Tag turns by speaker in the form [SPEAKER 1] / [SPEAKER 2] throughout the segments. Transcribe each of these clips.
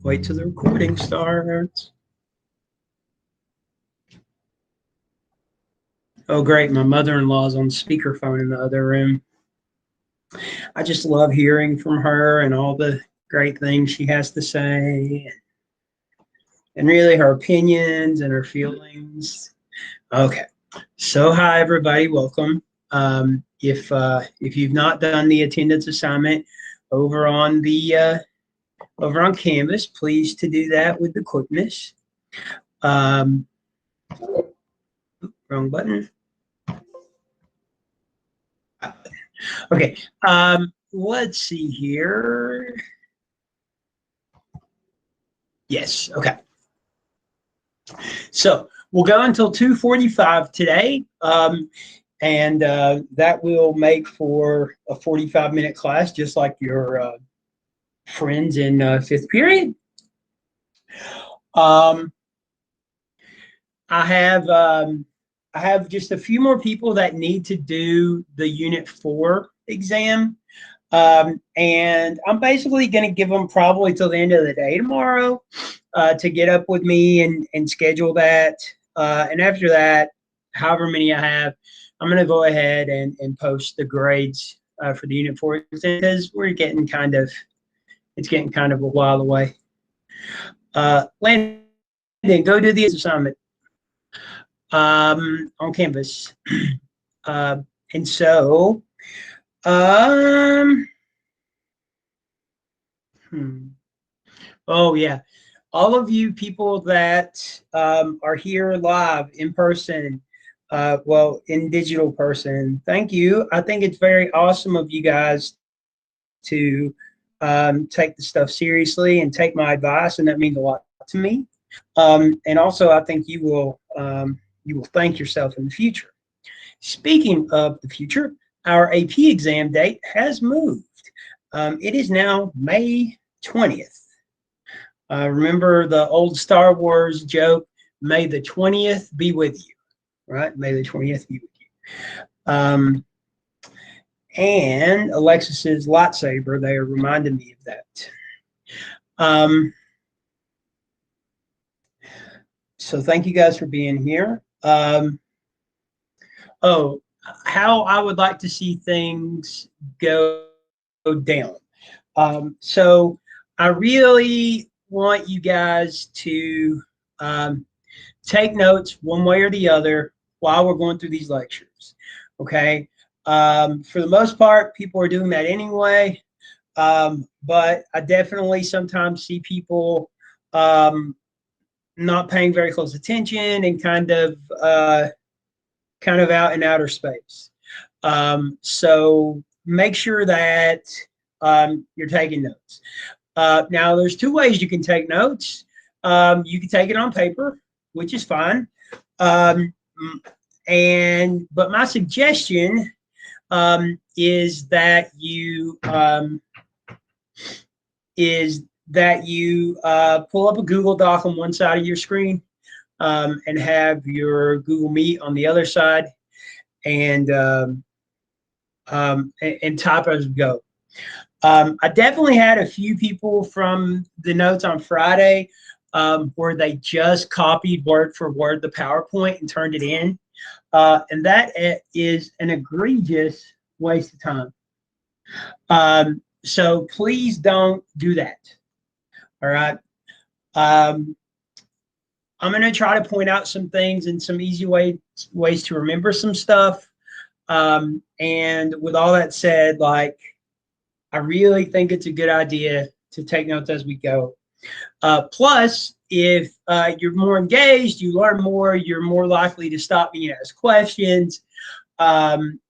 [SPEAKER 1] Wait till the recording starts. Oh, great. My mother-in-law's on speakerphone in the other room. I just love hearing from her and all the great things she has to say, and really her opinions and her feelings. Okay. So, hi, everybody. Welcome. If you've not done the attendance assignment over on Canvas, please to do that with the quickness. Wrong button. Okay. Let's see here. Yes. Okay. So we'll go until 2:45 today, and that will make for a 45-minute class, just like your friends in fifth period. I have just a few more people that need to do the Unit 4 exam. And I'm basically going to give them probably till the end of the day tomorrow to get up with me and schedule that. And after that, however many I have, I'm going to go ahead and post the grades for the Unit 4 exam, because it's getting kind of a while away. Landon, go do the assignment on Canvas. And so, oh yeah, all of you people that are here live in person, well, in digital person, thank you. I think it's very awesome of you guys to take the stuff seriously and take my advice, and that means a lot to me. And also, I think you will thank yourself in the future. Speaking of the future, our AP exam date has moved. It is now May 20th. Remember the old Star Wars joke, may the 20th be with you, right? May the 20th be with you. And Alexis's lightsaber, they are reminding me of that. So thank you guys for being here. Oh, how I would like to see things go down. So I really want you guys to take notes one way or the other while we're going through these lectures. Okay. For the most part, people are doing that anyway. But I definitely sometimes see people not paying very close attention and kind of out in outer space. So make sure that you're taking notes. Now, there's two ways you can take notes. You can take it on paper, which is fine. But my suggestion is that you pull up a Google Doc on one side of your screen and have your Google Meet on the other side, and type as we go. I definitely had a few people from the notes on Friday where they just copied word for word the PowerPoint and turned it in. And that is an egregious waste of time. So please don't do that. All right. I'm going to try to point out some things and some easy ways to remember some stuff. And with all that said, like, I really think it's a good idea to take notes as we go. Plus, if you're more engaged, you learn more, you're more likely to stop me and ask questions.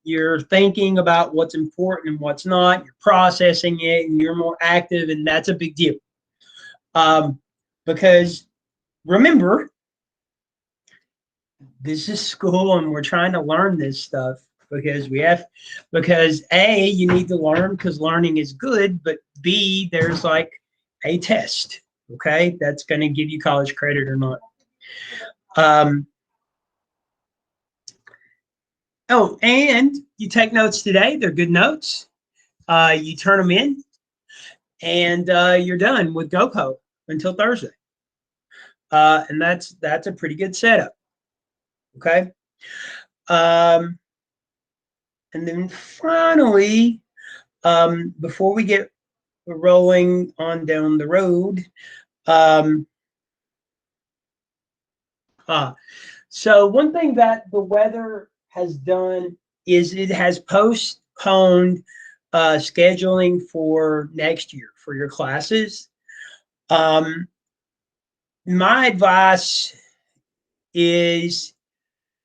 [SPEAKER 1] You're thinking about what's important and what's not. You're processing it, and you're more active, and that's a big deal. Because remember, this is school, and we're trying to learn this stuff because A, you need to learn because learning is good, but B, there's like a test, okay, that's going to give you college credit or not. Oh, and you take notes today. They're good notes. You turn them in. and you're done with GoPo until Thursday. And that's a pretty good setup. Okay. And then finally, before we get rolling on down the road, so one thing that the weather has done is it has postponed scheduling for next year for your classes. My advice is,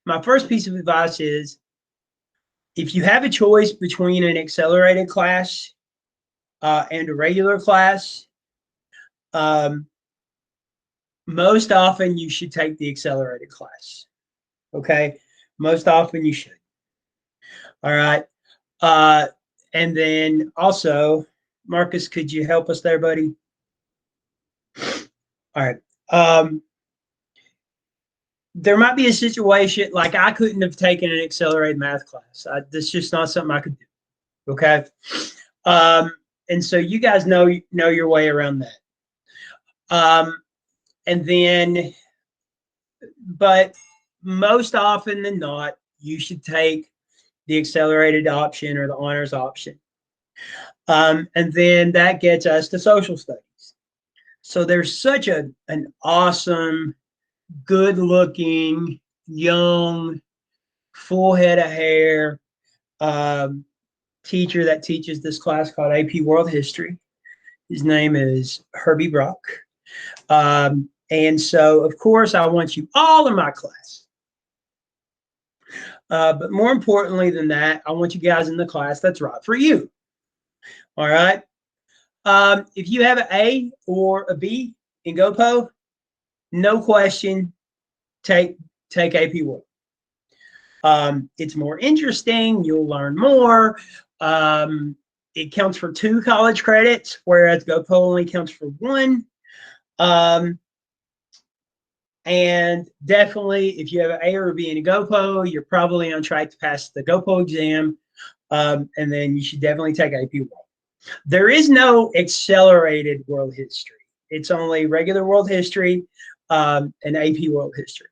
[SPEAKER 1] my first piece of advice is, if you have a choice between an accelerated class and a regular class, most often you should take the accelerated class. Okay, most often you should. All right. And then also, Marcus, could you help us there, buddy? All right. There might be a situation like I couldn't have taken an accelerated math class. That's just not something I could do. Okay. And so you guys know your way around that. And then, but most often than not, you should take the accelerated option or the honors option. And then that gets us to social studies. So there's such an awesome, good-looking, young, full head of hair teacher that teaches this class called AP World History. His name is Herbie Brock. And so, of course, I want you all in my class. But more importantly than that, I want you guys in the class that's right for you. All right. If you have an A or a B in GoPo, no question, take AP World. It's more interesting. You'll learn more. It counts for 2 college credits, whereas GoPo only counts for 1. And definitely, if you have an A or a B in a GoPo, you're probably on track to pass the GoPo exam. And then you should definitely take AP World. There is no accelerated world history. It's only regular world history and AP World History.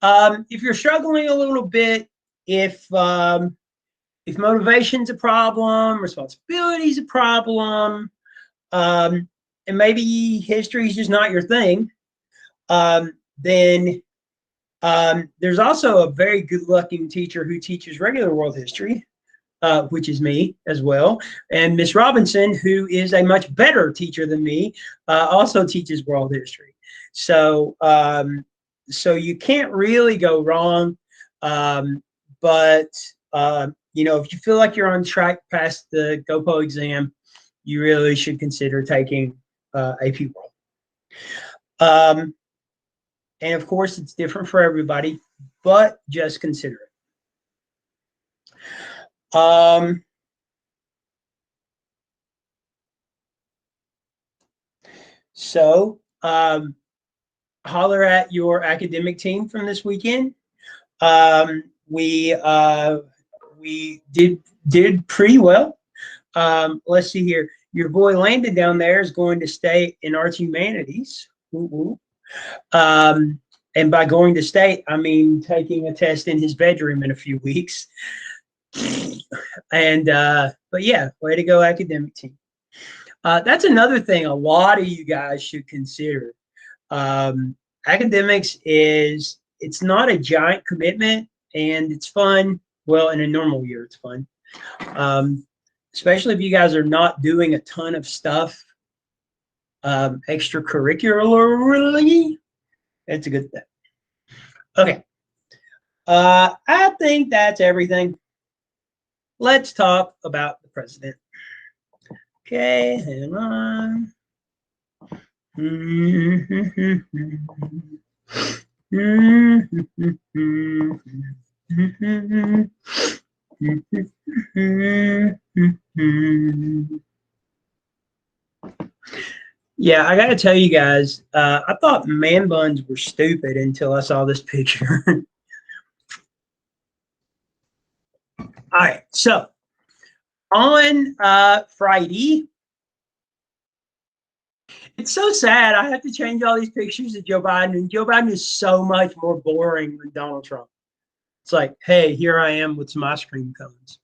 [SPEAKER 1] If you're struggling a little bit, if motivation's a problem, responsibility's a problem, and maybe history is just not your thing, then there's also a very good-looking teacher who teaches regular world history, which is me as well. And Miss Robinson, who is a much better teacher than me, also teaches world history. So, so you can't really go wrong. But, you know, if you feel like you're on track past the GoPo exam, you really should consider taking AP World. And of course, it's different for everybody, but just consider it. So holler at your academic team from this weekend. We did pretty well. Let's see here. Your boy Landon down there is going to state in Arts Humanities. And by going to state, I mean taking a test in his bedroom in a few weeks. And but yeah, way to go, academic team. That's another thing a lot of you guys should consider. Academics it's not a giant commitment, and it's fun. Well, in a normal year, it's fun. Especially if you guys are not doing a ton of stuff extracurricularly. It's a good thing. Okay. I think that's everything. Let's talk about the president. Okay, hang on. Yeah, I got to tell you guys, I thought man buns were stupid until I saw this picture. All right, so on Friday, It's so sad. I have to change all these pictures of Joe Biden, and Joe Biden is so much more boring than Donald Trump. It's like, hey, here I am with some ice cream cones.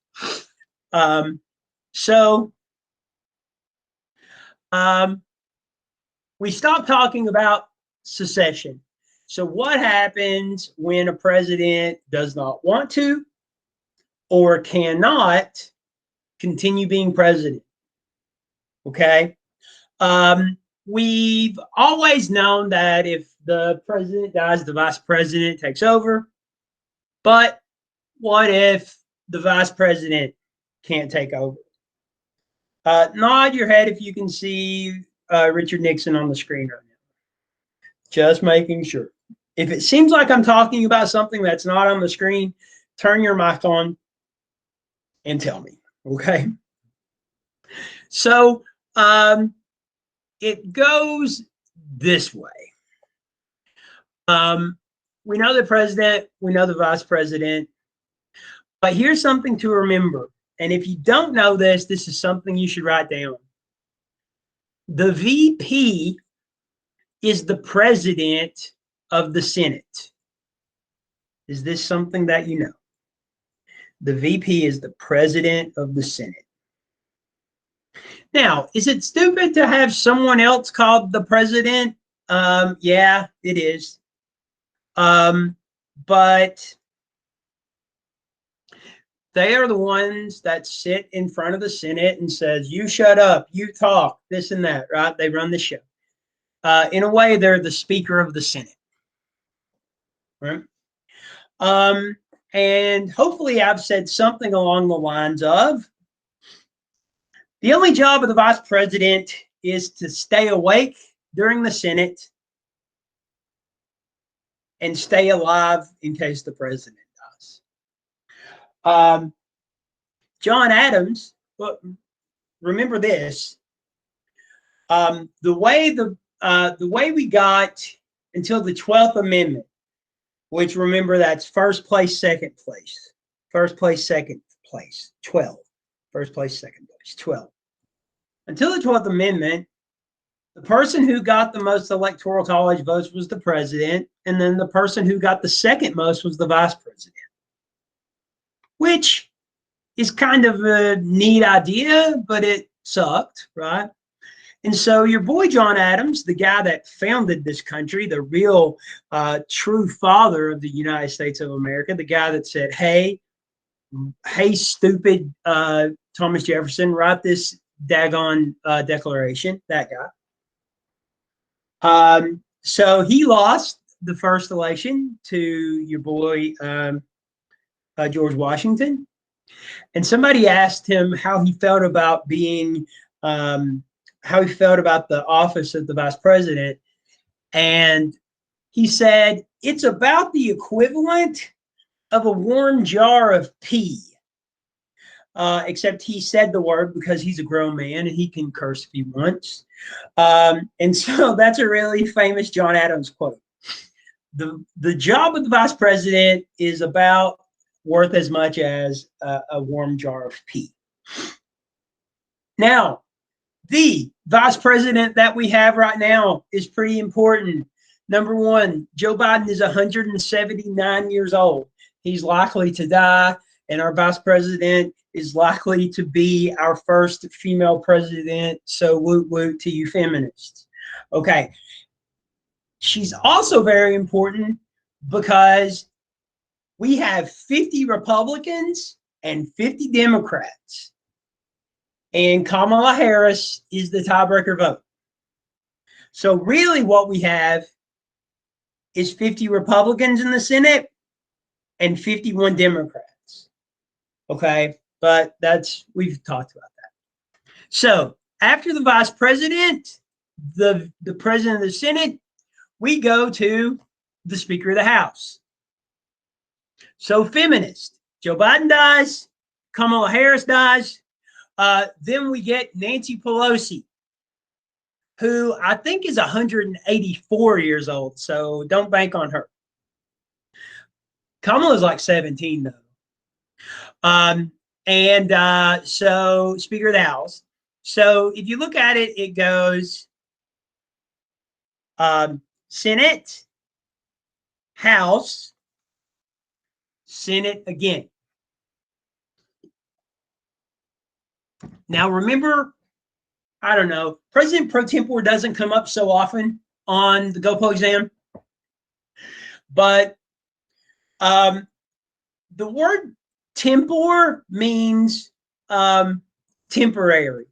[SPEAKER 1] Um, so we stopped talking about secession. So what happens when a president does not want to or cannot continue being president? Okay. We've always known that if the president dies, the vice president takes over. But what if the vice president can't take over? Nod your head if you can see Richard Nixon on the screen right now. Just making sure. If it seems like I'm talking about something that's not on the screen, turn your mic on and tell me, okay? So it goes this way. We know the president, we know the vice president, but here's something to remember. And if you don't know this, this is something you should write down. The VP is the president of the Senate. Is this something that you know? The VP is the president of the Senate. Now, is it stupid to have someone else called the president? Yeah, it is. But they are the ones that sit in front of the Senate and says, you shut up, you talk, this and that, right? They run the show. In a way, they're the Speaker of the Senate, right? And hopefully I've said something along the lines of, the only job of the vice president is to stay awake during the Senate and stay alive in case the president does. John Adams, well, remember this, the way we got until the 12th Amendment, which remember that's first place, second place, first place, second place, 12, first place, second place, 12. Until the 12th Amendment, the person who got the most electoral college votes was the president, and then the person who got the second most was the vice president, which is kind of a neat idea, but it sucked, right? And so your boy John Adams, the guy that founded this country, the real true father of the United States of America, the guy that said, hey, stupid Thomas Jefferson, write this daggone declaration, that guy. So he lost the first election to your boy George Washington. And somebody asked him how he felt about being, how he felt about the office of the vice president. And he said, it's about the equivalent of a warm jar of pee. Except he said the word because he's a grown man and he can curse if he wants. And so that's a really famous John Adams quote. The job of the vice president is about worth as much as a warm jar of pee. Now, the vice president that we have right now is pretty important. Number one, Joe Biden is 179 years old. He's likely to die, and our vice president is likely to be our first female president. So woot woot to you feminists. Okay. She's also very important because we have 50 Republicans and 50 Democrats. And Kamala Harris is the tiebreaker vote. So really what we have is 50 Republicans in the Senate and 51 Democrats. Okay, but we've talked about that. So after the vice president, the president of the Senate, we go to the Speaker of the House. So feminist, Joe Biden dies, Kamala Harris dies. Then we get Nancy Pelosi, who I think is 184 years old, so don't bank on her. Kamala's like 17, though. So Speaker of the House. So if you look at it, it goes Senate, House, Senate again. Now remember, I don't know, President pro tempore doesn't come up so often on the GoPro exam, but the word tempore means temporary,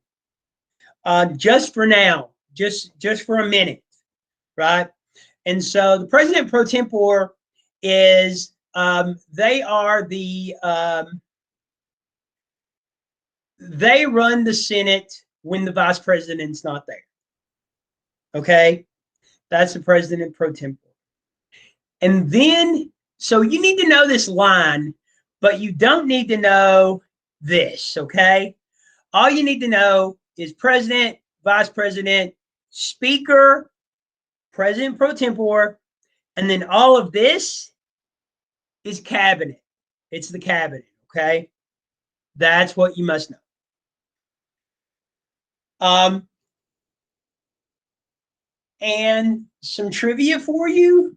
[SPEAKER 1] just for now, just for a minute, right? And so the president pro tempore is they are the they run the Senate when the vice president's not there. Okay, that's the president pro tempore. And then, so you need to know this line, but you don't need to know this. Okay, all you need to know is president, vice president, speaker, president pro tempore, and then all of this is cabinet. It's the cabinet. Okay, that's what you must know. And some trivia for you.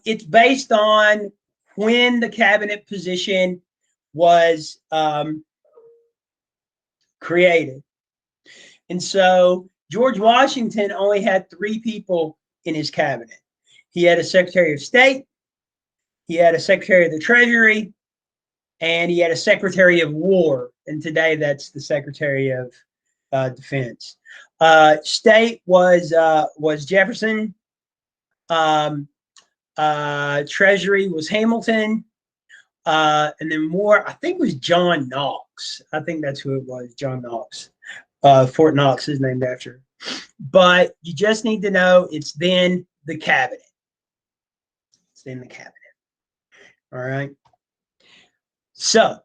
[SPEAKER 1] It's based on when the cabinet position was created. And so George Washington only had 3 people in his cabinet. He had a Secretary of State, he had a Secretary of the Treasury, and he had a Secretary of War. And today that's the Secretary of Defense. State was Jefferson. Treasury was Hamilton. And then War, I think, was John Knox. I think that's who it was, John Knox. Fort Knox is named after. But you just need to know it's then the cabinet. It's in the cabinet. All right. So,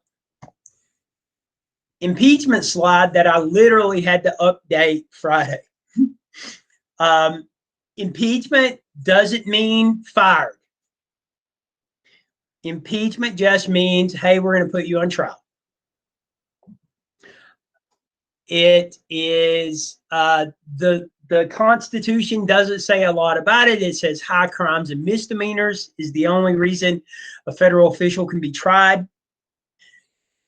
[SPEAKER 1] impeachment slide that I literally had to update Friday. Impeachment doesn't mean fired. Impeachment just means, hey, we're going to put you on trial. It is the Constitution doesn't say a lot about it. It says high crimes and misdemeanors is the only reason a federal official can be tried.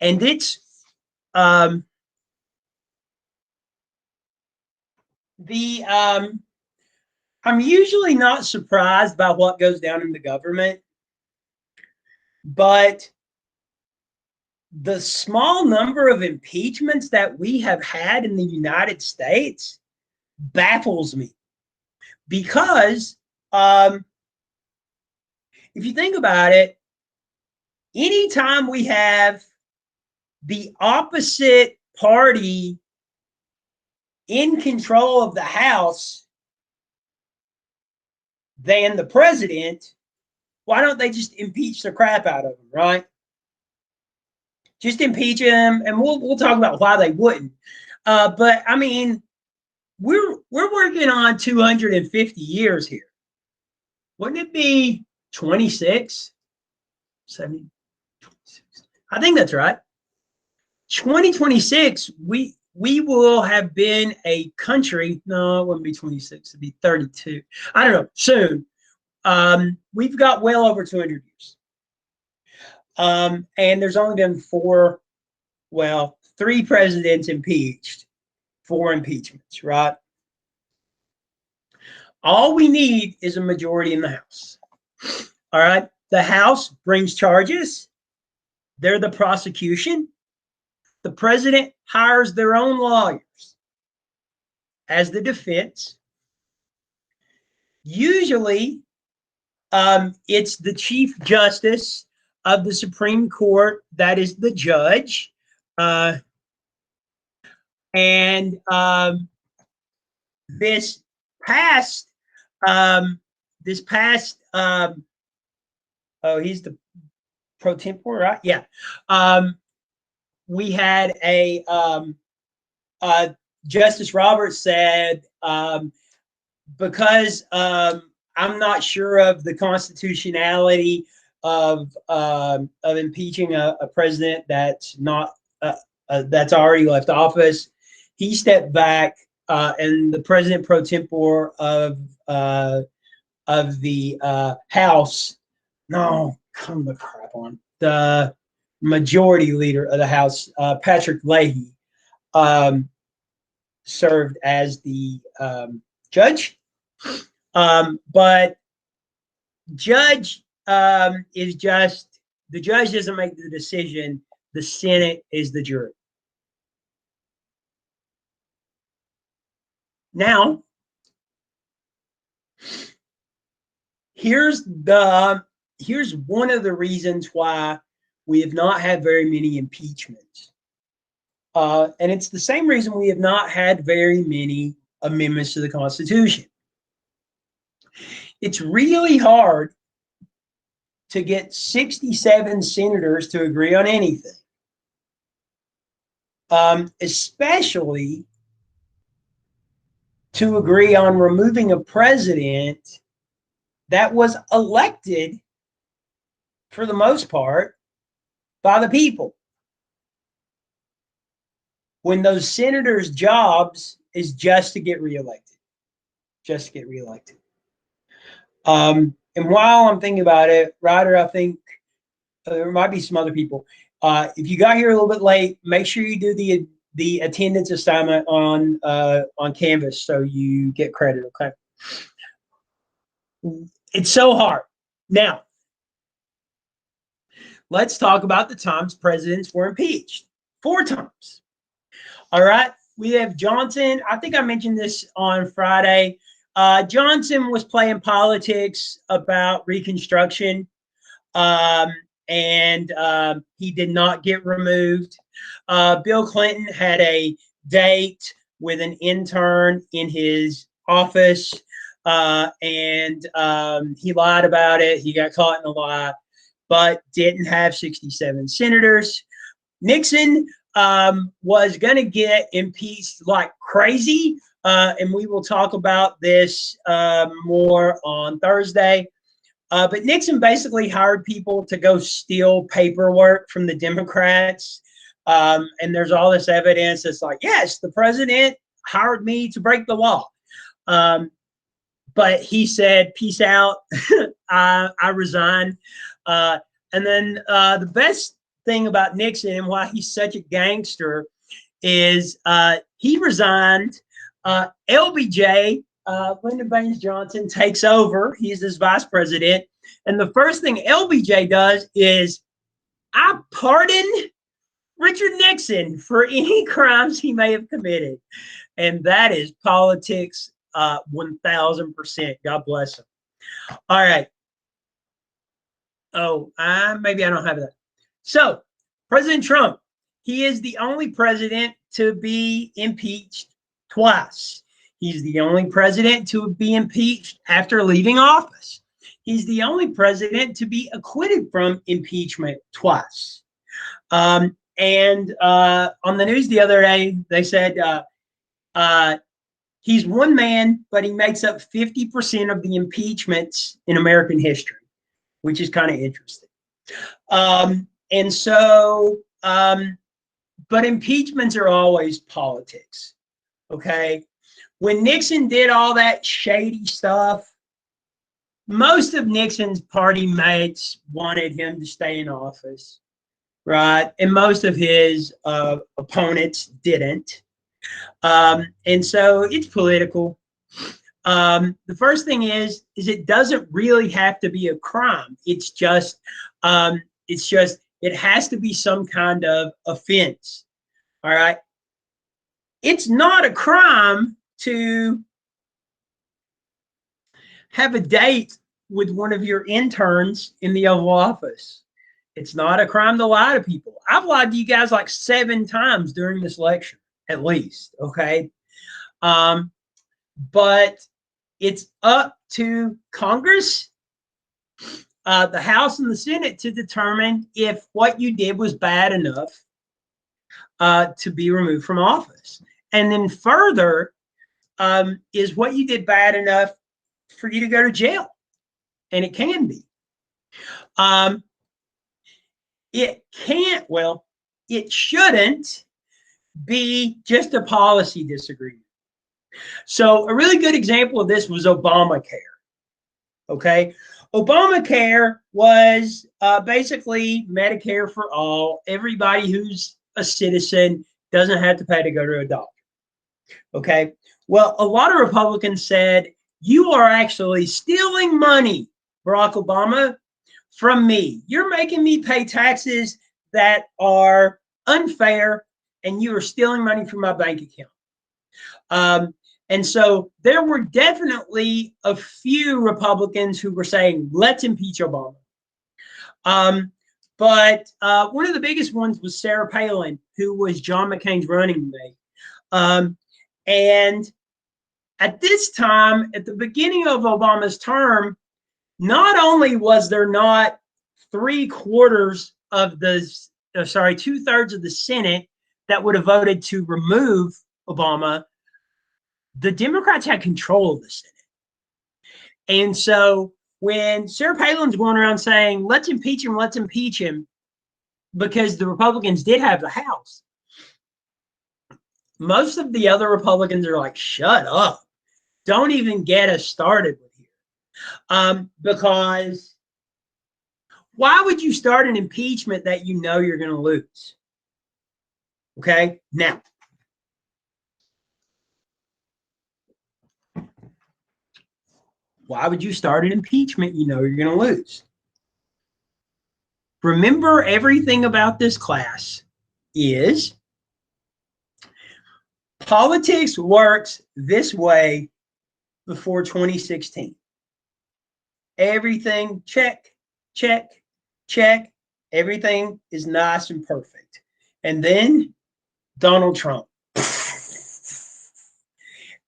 [SPEAKER 1] And it's I'm usually not surprised by what goes down in the government, but the small number of impeachments that we have had in the United States baffles me, because if you think about it, anytime we have the opposite party in control of the House than the president, why don't they just impeach the crap out of him, right? Just impeach him, and we'll talk about why they wouldn't. But I mean, we're working on 250 years here. Wouldn't it be 26? 70, 26. I think that's right. 2026, we will have been a country. No, it wouldn't be 26. It'd be 32. I don't know. Soon. We've got well over 200 years. And there's only been 3 presidents impeached, 4 impeachments, right? All we need is a majority in the House. All right. The House brings charges. They're the prosecution. The president hires their own lawyers as the defense. Usually, it's the Chief Justice of the Supreme Court that is the judge. This past, he's the pro tempore, right? Yeah. We had Justice Roberts said, because I'm not sure of the constitutionality of impeaching a president that's not that's already left office, he stepped back and the president pro tempore of the House. No, come the crap on the majority leader of the House, Patrick Leahy, served as the judge. But judge is just the judge doesn't make the decision. The Senate is the jury. Now, here's one of the reasons why we have not had very many impeachments. And it's the same reason we have not had very many amendments to the Constitution. It's really hard to get 67 senators to agree on anything, especially to agree on removing a president that was elected, for the most part, by the people, when those senators' jobs is just to get reelected. And while I'm thinking about it, Ryder, I think there might be some other people. If you got here a little bit late, make sure you do the attendance assignment on Canvas so you get credit. Okay. It's so hard. Now, let's talk about the times presidents were impeached. 4 times. All right. We have Johnson. I think I mentioned this on Friday. Johnson was playing politics about Reconstruction, and he did not get removed. Bill Clinton had a date with an intern in his office, and he lied about it. He got caught in a lie, but didn't have 67 senators. Nixon was going to get impeached like crazy. And we will talk about this more on Thursday. But Nixon basically hired people to go steal paperwork from the Democrats. And there's all this evidence that's like, yes, the president hired me to break the law. But he said, peace out, I resign. And then the best thing about Nixon and why he's such a gangster is he resigned. LBJ, Lyndon Baines Johnson, takes over. He's his vice president. And the first thing LBJ does is, I pardon Richard Nixon for any crimes he may have committed. And that is politics 1000%. God bless him. All right. Oh, maybe I don't have that. So, President Trump, he is the only president to be impeached twice. He's the only president to be impeached after leaving office. He's the only president to be acquitted from impeachment twice. And on the news the other day, they said he's one man, but he makes up 50% of the impeachments in American history, which is kind of interesting. And so, but impeachments are always politics. Okay. When Nixon did all that shady stuff, most of Nixon's party mates wanted him to stay in office, right? And most of his opponents didn't. And so it's political. The first thing is it doesn't really have to be a crime. It's just it has to be some kind of offense. All right. It's not a crime to have a date with one of your interns in the Oval Office. It's not a crime to lie to people. I've lied to you guys like 7 times during this lecture, at least. Okay. But it's up to Congress, the House and the Senate, to determine if what you did was bad enough to be removed from office. And then further, is what you did bad enough for you to go to jail? And it can be. It can't, it shouldn't be just a policy disagreement. So a really good example of this was Obamacare. Okay, Obamacare was basically Medicare for all. Everybody who's a citizen doesn't have to pay to go to a doctor. Okay, well, a lot of Republicans said, you are actually stealing money, Barack Obama, from me. You're making me pay taxes that are unfair, and you are stealing money from my bank account. And so there were definitely a few Republicans who were saying, let's impeach Obama. But one of the biggest ones was Sarah Palin, who was John McCain's running mate. And at this time, at the beginning of Obama's term, not only was there not 2/3 of the, 2/3 of the Senate that would have voted to remove Obama, the Democrats had control of the Senate. And so when Sarah Palin's going around saying, let's impeach him, because the Republicans did have the House, most of the other Republicans are like, shut up. Don't even get us started with here. Because why would you start an impeachment that you know you're going to lose? Okay, now, why would you start an impeachment you know you're going to lose? Remember, everything about this class is politics works this way before 2016. Everything check, check, check. Everything is nice and perfect. And then Donald Trump.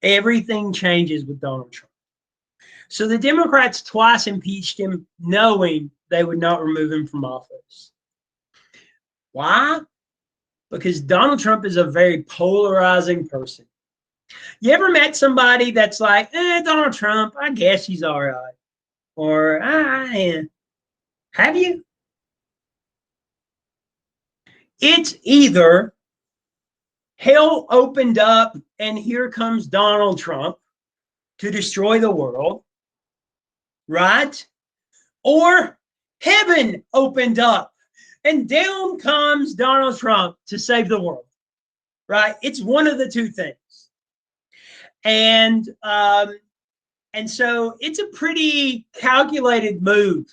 [SPEAKER 1] Everything changes with Donald Trump. So the Democrats twice impeached him knowing they would not remove him from office. Why? Because Donald Trump is a very polarizing person. You ever met somebody that's like, Donald Trump, I guess he's all right. Or, have you? It's either hell opened up and here comes Donald Trump to destroy the world, right? Or heaven opened up and down comes Donald Trump to save the world, right? It's one of the two things. And so it's a pretty calculated move,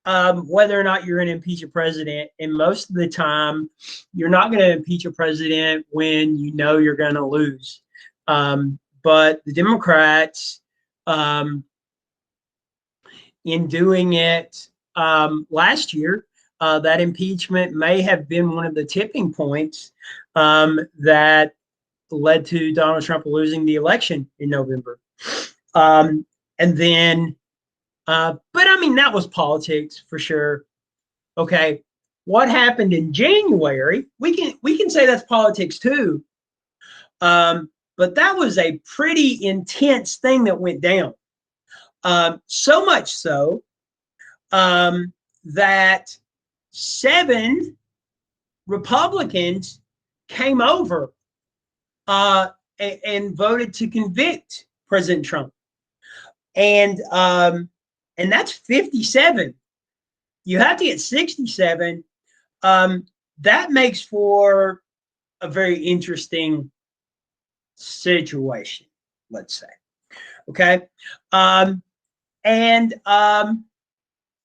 [SPEAKER 1] whether or not you're going to impeach a president. And most of the time, you're not going to impeach a president when you know you're going to lose. But the Democrats, in doing it last year, that impeachment may have been one of the tipping points that led to Donald Trump losing the election in November. And then, but I mean, that was politics for sure. Okay, what happened in January? We can say that's politics too. But that was a pretty intense thing that went down. So much so that 7 Republicans came over and voted to convict President Trump. And that's 57. You have to get 67. That makes for a very interesting situation, let's say. Okay. And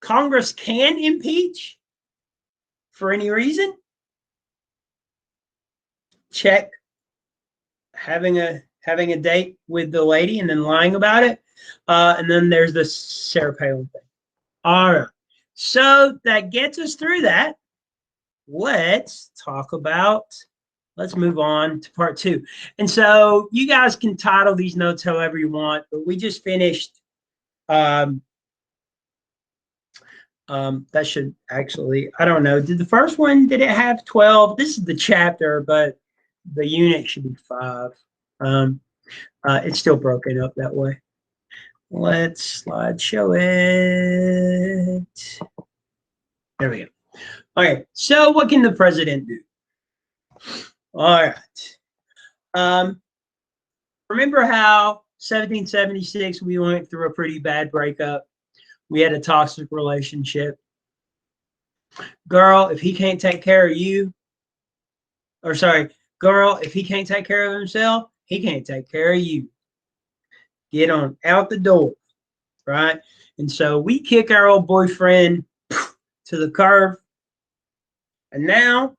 [SPEAKER 1] Congress can impeach for any reason. Check having a date with the lady and then lying about it. And then there's the Sarah Palin thing. All right. So that gets us through that. Let's move on to part 2. And so you guys can title these notes however you want, but we just finished. That should actually, I don't know. Did the first one, did it have 12? This is the chapter, but the unit should be 5. It's still broken up that way. Let's slideshow it. There we go. All right. So what can the president do? All right. Remember how 1776 we went through a pretty bad breakup? We had a toxic relationship. Girl, if he can't take care of you, or sorry, girl, if he can't take care of himself, he can't take care of you. Get on out the door, right? And so we kick our old boyfriend to the curb. And now,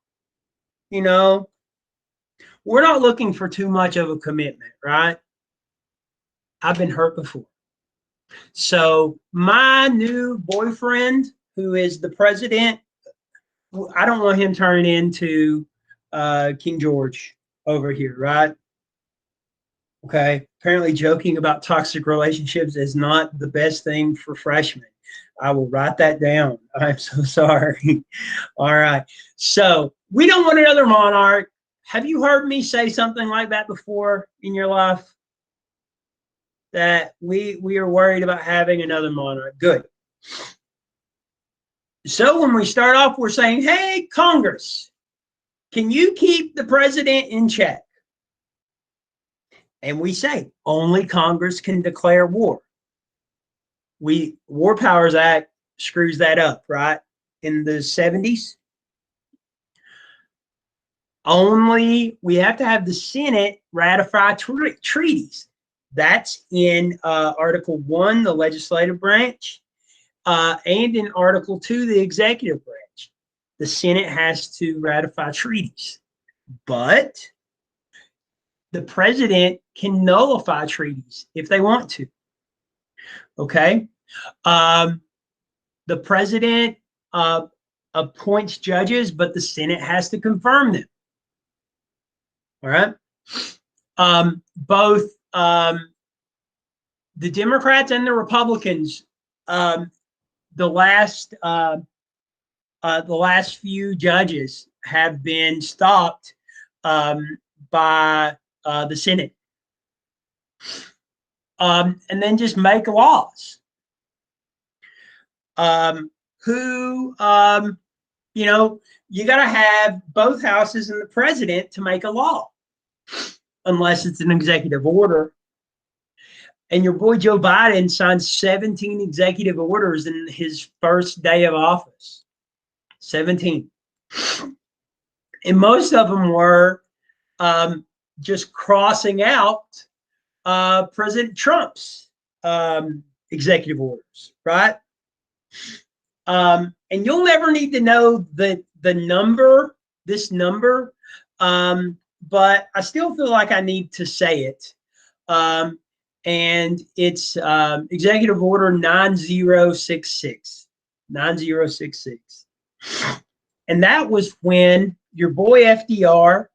[SPEAKER 1] you know, we're not looking for too much of a commitment, right? I've been hurt before. So my new boyfriend, who is the president, I don't want him turning into King George over here, right? Okay. Apparently, joking about toxic relationships is not the best thing for freshmen. I will write that down. I'm so sorry. All right. So we don't want another monarch. Have you heard me say something like that before in your life? That we are worried about having another monarch. Good. So when we start off, we're saying, hey, Congress, can you keep the president in check? And we say only Congress can declare war. War Powers Act screws that up, right? In the 70s, only we have to have the Senate ratify treaties. That's in Article 1, the legislative branch, and in Article 2, the executive branch. The Senate has to ratify treaties, but the president can nullify treaties if they want to. Okay. The president appoints judges, but the Senate has to confirm them. All right. Both the Democrats and the Republicans, the last few judges have been stopped by the Senate. And then just make laws. You know, you got to have both houses and the president to make a law, unless it's an executive order. And your boy Joe Biden signed 17 executive orders in his first day of office. 17. And most of them were just crossing out President Trump's executive orders, right? And you'll never need to know the number, this number, but I still feel like I need to say it. And it's Executive Order 9066. 9066. And that was when your boy FDR,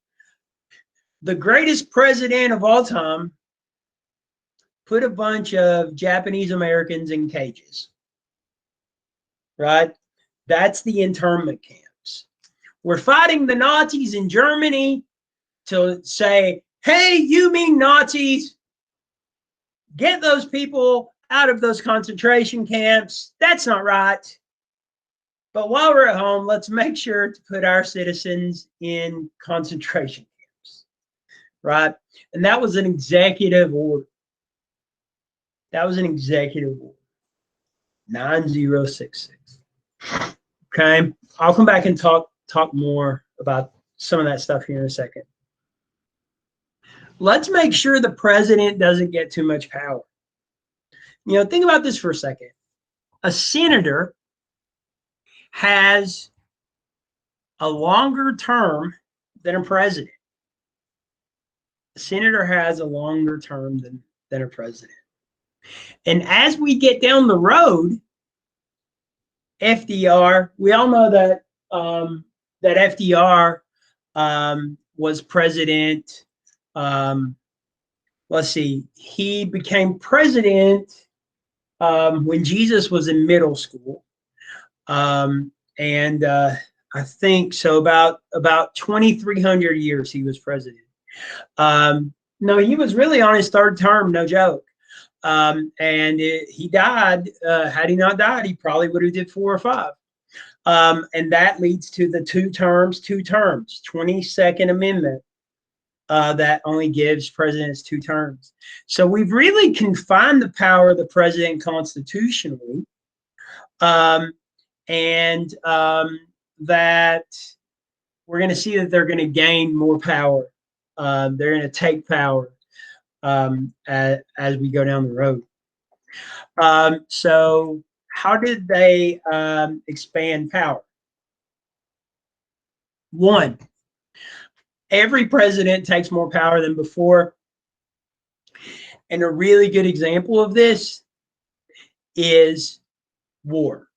[SPEAKER 1] the greatest president of all time, put a bunch of Japanese Americans in cages. Right? That's the internment camps. We're fighting the Nazis in Germany to say, hey, you mean Nazis? Get those people out of those concentration camps. That's not right. But while we're at home, let's make sure to put our citizens in concentration camps. Right? And that was an executive order. That was an executive order. 9066. Okay, I'll come back and talk more about some of that stuff here in a second. Let's make sure the president doesn't get too much power. You know, think about this for a second. A senator has a longer term than a president. A senator has a longer term than a president. And as we get down the road, FDR, we all know that that FDR was president. Let's see, he became president when Jesus was in middle school, and I think so about 2,300 years he was president. No, he was really on his third term, no joke. He died. Had he not died, he probably would have did 4 or 5. And that leads to the two terms, 22nd Amendment. that only gives presidents 2 terms. So we've really confined the power of the president constitutionally, and that we're going to see that they're going to gain more power. They're going to take power as we go down the road. So how did they expand power? 1, every president takes more power than before. And a really good example of this is war,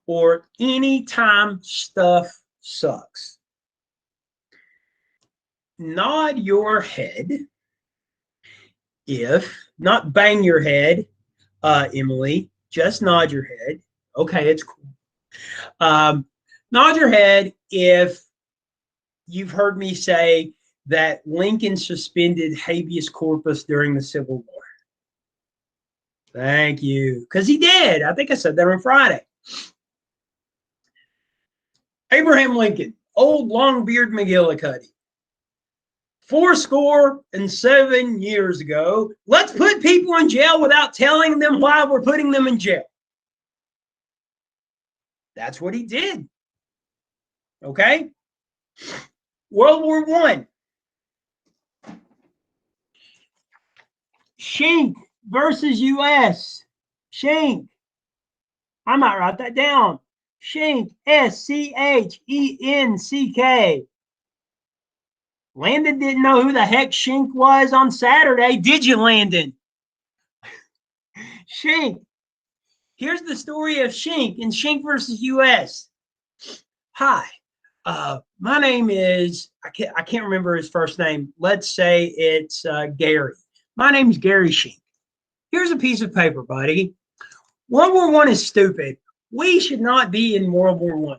[SPEAKER 1] or anytime stuff sucks. Nod your head if, not bang your head, Emily, just nod your head. Okay, it's cool. Nod your head if you've heard me say that Lincoln suspended habeas corpus during the Civil War. Thank you, because he did. I think I said that on Friday. Abraham Lincoln, old Longbeard McGillicuddy, 77 years ago, let's put people in jail without telling them why we're putting them in jail. That's what he did. Okay? World War I. Schenck versus U.S. Schenck. I might write that down. Schenck, S-C-H-E-N-C-K. Landon didn't know who the heck Schenck was on Saturday. Did you, Landon? Schenck. Here's the story of Schenck in Schenck versus U.S. Hi, my name is, I can't remember his first name. Let's say it's Gary. My name is Gary Schenck. Here's a piece of paper, buddy. World War I is stupid. We should not be in World War I.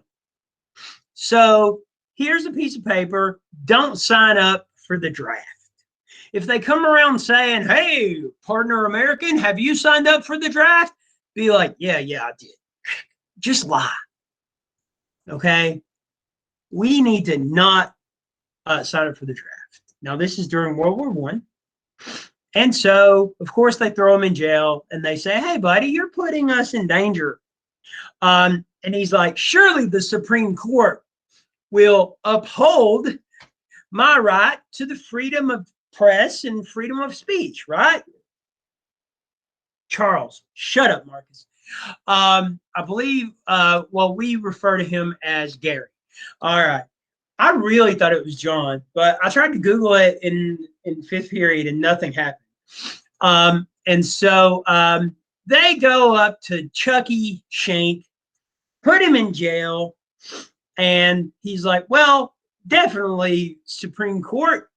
[SPEAKER 1] So here's a piece of paper. Don't sign up for the draft. If they come around saying, hey, partner American, have you signed up for the draft? Be like, yeah, I did. Just lie. Okay? We need to not sign up for the draft. Now, this is during World War I. And so, of course, they throw him in jail and they say, hey, buddy, you're putting us in danger. And he's like, surely the Supreme Court will uphold my right to the freedom of press and freedom of speech, right? Charles, shut up, Marcus. I believe, well, we refer to him as Gary. All right. I really thought it was John, but I tried to Google it in 5th period and nothing happened. And so they go up to Chucky Schenck, put him in jail, and he's like, well, definitely, Supreme Court,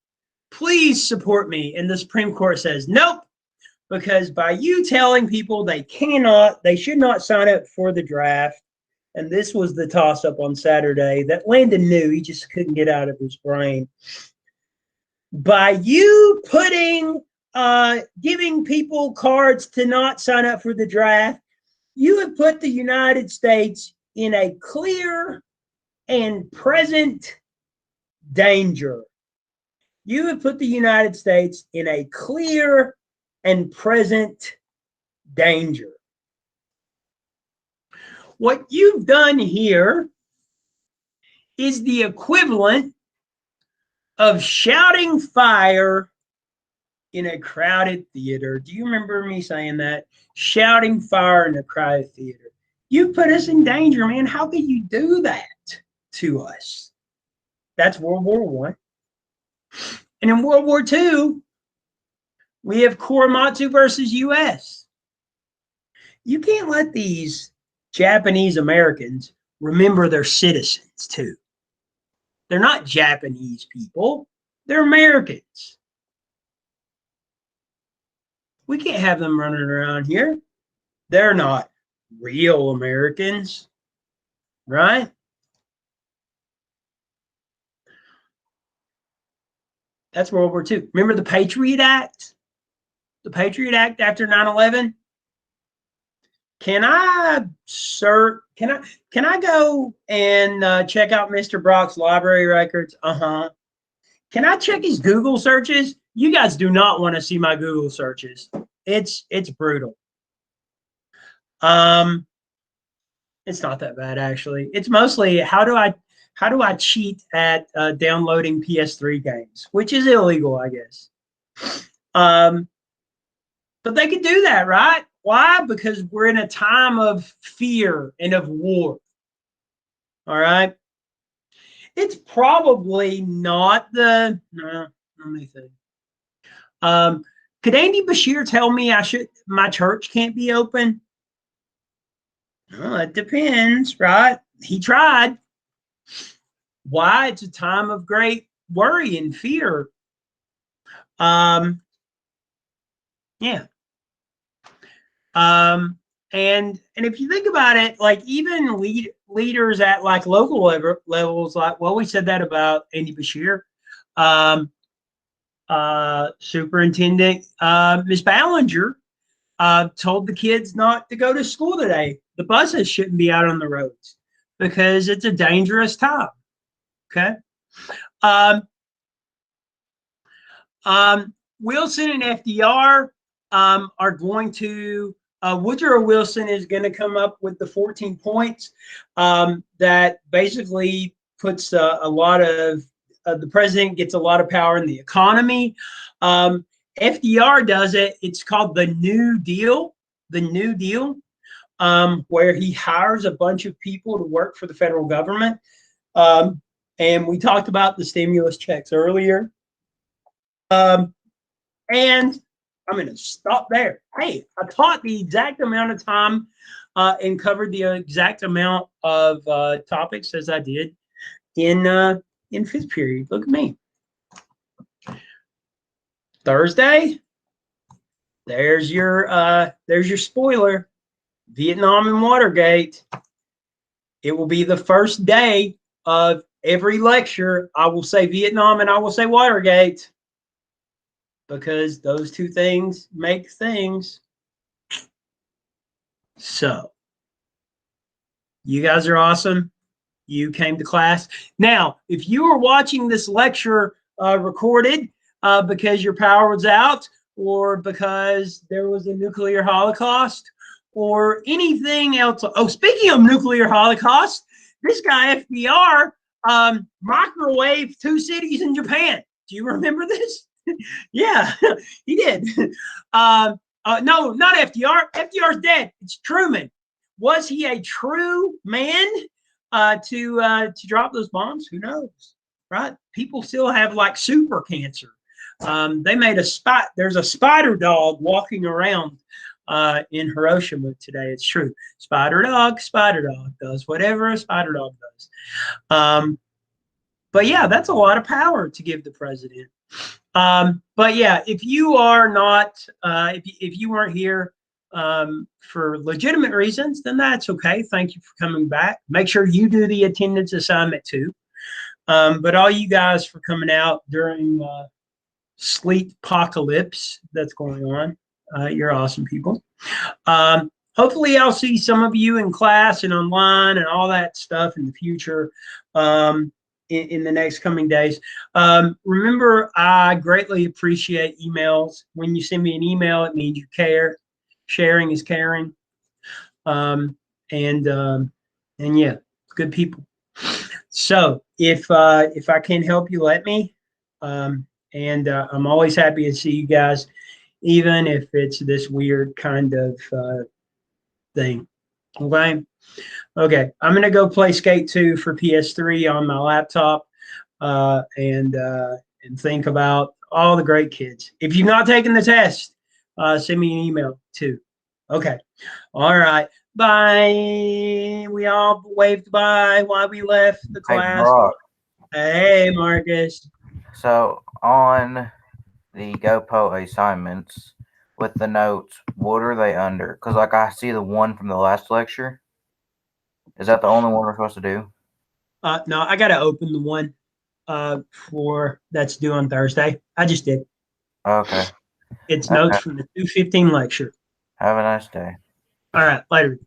[SPEAKER 1] please support me. And the Supreme Court says, nope, because by you telling people they should not sign up for the draft, and this was the toss-up on Saturday that Landon knew, he just couldn't get out of his brain. By you giving people cards to not sign up for the draft, you have put the United States in a clear and present danger. You have put the United States in a clear and present danger. What you've done here is the equivalent of shouting fire in a crowded theater. Do you remember me saying that? Shouting fire in a crowded theater. You put us in danger, man. How could you do that to us? That's World War I. And in World War II, we have Korematsu versus U.S. You can't let these Japanese Americans remember their citizens too. They're not Japanese people. They're Americans. We can't have them running around here. They're not real Americans, right? That's World War II. Remember the Patriot Act? The Patriot Act after 9/11? Can I go and check out Mr. Brock's library records? Can I check his Google searches? You guys do not want to see my Google searches. It's brutal. It's not that bad actually. It's mostly how do I cheat at downloading PS3 games, which is illegal, I guess. But they could do that, right? Why? Because we're in a time of fear and of war. All right. It's probably not the. No, let me think. Could Andy Bashir tell me my church can't be open? Well, it depends, right? He tried. Why? It's a time of great worry and fear. Yeah. And if you think about it, like even leaders at like local levels, like, well, we said that about Andy Bashir. Superintendent Ms. Ballinger told the kids not to go to school today. The buses shouldn't be out on the roads because it's a dangerous time. Okay. Wilson and FDR are going to, Woodrow Wilson is going to come up with the 14 points that basically puts a lot of, the president gets a lot of power in the economy. FDR does it. It's called the New Deal, where he hires a bunch of people to work for the federal government. And we talked about the stimulus checks earlier. And I'm going to stop there. Hey, I taught the exact amount of time and covered the exact amount of topics as I did in fifth period. Look at me. Thursday, there's your spoiler. Vietnam and Watergate. It will be the first day of every lecture. I will say Vietnam and I will say Watergate, because those two things make things. So you guys are awesome. You came to class. Now, if you are watching this lecture recorded because your power was out, or because there was a nuclear holocaust, or anything else. Oh, speaking of nuclear holocaust, this guy FDR microwaved 2 cities in Japan. Do you remember this? Yeah, he did. No, not FDR. FDR's dead. It's Truman. Was he a true man to drop those bombs? Who knows, right? People still have like super cancer. They made there's a spider dog walking around in Hiroshima today. It's true. Spider dog does whatever a spider dog does. But yeah, that's a lot of power to give the president. But yeah, if you are not, if you weren't here for legitimate reasons, then that's okay. Thank you for coming back. Make sure you do the attendance assignment too. But all you guys for coming out during sleep apocalypse that's going on. You're awesome people. Hopefully I'll see some of you in class and online and all that stuff in the future. In the next coming days. Remember, I greatly appreciate emails. When you send me an email, it means you care. Sharing is caring. And yeah, good people. So if I can help you, let me. And I'm always happy to see you guys, even if it's this weird kind of thing. Okay, I'm gonna go play Skate 2 for PS3 on my laptop, and think about all the great kids. If you've not taken the test, send me an email too. Okay, all right, bye. We all waved bye while we left the class.
[SPEAKER 2] Hey, Brock.
[SPEAKER 1] Hey, Marcus.
[SPEAKER 2] So on the GoPo assignments with the notes, what are they under? Because like I see the one from the last lecture. Is that the only one we're supposed to do?
[SPEAKER 1] No, I got to open the one for that's due on Thursday. I just did.
[SPEAKER 2] Okay.
[SPEAKER 1] It's notes from the 215 lecture.
[SPEAKER 2] Have a nice day.
[SPEAKER 1] All right, later.